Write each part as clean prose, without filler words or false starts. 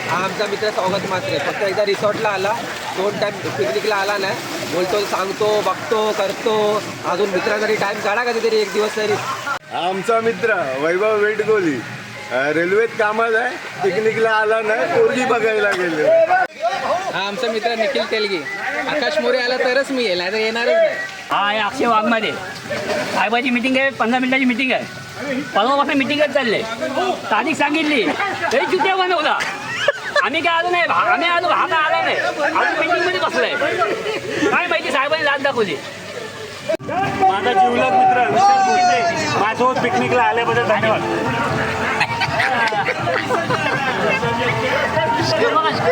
हा आमचा मित्र स्वागत मात्र फक्त एकदा रिसॉर्टला आला, 2 टाइम पिकनिकला आला नाही. बोलतो सांगतो बघतो करतो. अजून मित्रासाठी टाइम काढा कधीतरी एक दिवस तरी. आमचा मित्र वैभव वेटगोली रेल्वेत कामात आहे, पिकनिकला आला नाही, पोरगी बघायला गेले. हा आमचा मित्र निखिल तेलगी. आकाश मोरे आला तरच मी येईल, नाही तर येणारच नाही. हा आहे अक्षय वाघमारे. साहेबाची मिटिंग आहे, 15 मिनिटाची मिटिंग आहे. परवापासून मिटिंगच चालले. तारीख सांगितली तरी चुट्या बनवला. आम्ही काय आलो नाही, आम्ही आलो आता आला नाही, आम्ही मिटिंगमध्ये बसलोय. काय माहिती साहेबांनी लाच दाखवली. माझा जिवलग मित्र विशाल भोसले माझ्यासोबत पिकनिकला आल्याबद्दल धन्यवाद.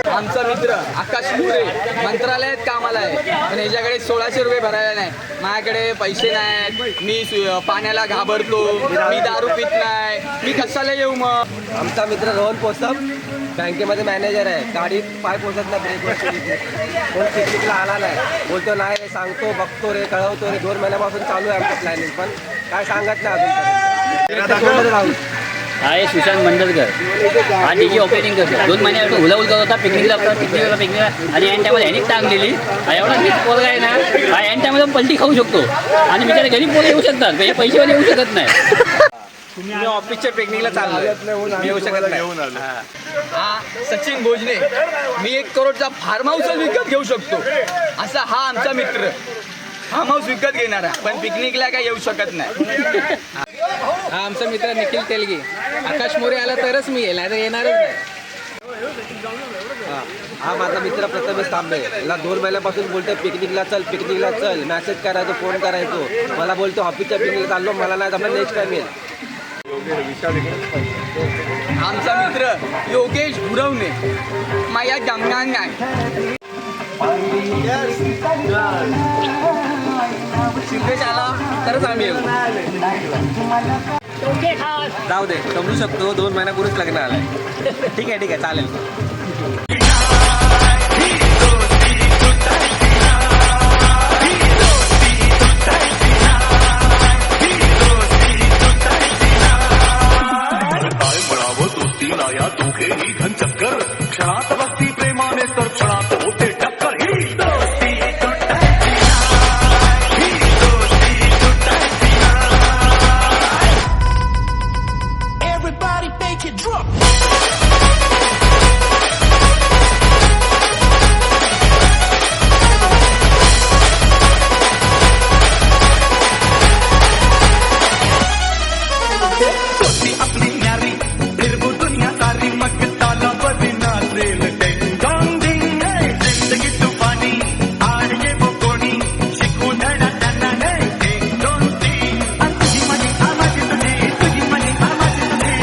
आमचा मित्र आकाश मोरे मंत्रालयात कामाला आहे, पण ह्याच्याकडे 1600 रुपये भरायला नाही. माझ्याकडे पैसे नाहीत, मी पाण्याला घाबरतो, मी दारू पित नाही, मी कशाला येऊ मग. आमचा मित्र रोहन पोसम बँकेमध्ये मॅनेजर आहे. गाडीत पाय पोचत नाही, कोण पिकनिकला आला नाही. बोलतो नाही सांगतो बघतो रे कळवतो रे. 2 महिन्यापासून चालू आहे आमचं प्लॅनिंग, पण काय सांगत नाही अजून. हा आहे सुशांत मंडलकर. हा डीजे ऑपरेटिंग करतो. 2 महिन्यापासून हुलाहुल करत होता पिकनिकला आणि एन टायमाला ह्यानीच टांग दिली. एवढा मीच पोरगा आहे ना, हा एन टायमाला पलटी खाऊ शकतो आणि बिचारे गरीब पोरं येऊ शकतात, म्हणजे पैसेवाले येऊ शकत नाही. तुम्ही ऑफिसच्या पिकनिकला चाललोय, मी येऊ शकत नाही. हा सचिन भोजने, मी 1 करोडचा फार्म हाऊस विकत घेऊ शकतो असा हा आमचा मित्र. फार्म हाऊस विकत घेणारा, पण पिकनिकला काय येऊ शकत नाही. हा आमचा मित्र निखिल तेलगी. आकाश मोरे आला तरच मी येईल, नाही तर येणारच नाही. हा माझा मित्र प्रथमेश तांबे. याला 2 महिन्यापासून बोलतोय पिकनिकला चल. मेसेज करायचो, फोन करायचो. मला बोलतो ऑफिसच्या पिकनिक चाललो, मला नाही जमलं, नेक्स्ट टाइम येईल. आमचा मित्र योगेश भुरवणे. माझ्या जमणार नाही. सिद्धेश आला तरच आम्ही येऊ. जाऊ दे, समजू शकतो 2 महिन्यापूर्वीच लग्न आलंय. ठीक आहे चालेल. या दोघेही घन चक्कर क्षणात बसती प्रेमाने तर क्षणात होते टक्कर. ही दोस्ती Everybody make it drop. अपनी न्यारी फिरबू दुनिया सारी मग ताला बदना रेल टेंग डोंग डिंग जिंदगी तूफानी आड ये वो कोणी शिकू धडा त्यांना नाही टेंग डोंग डिंग. तुझी मनी आमाची तुझी, तुझी मनी आमाची तुझी.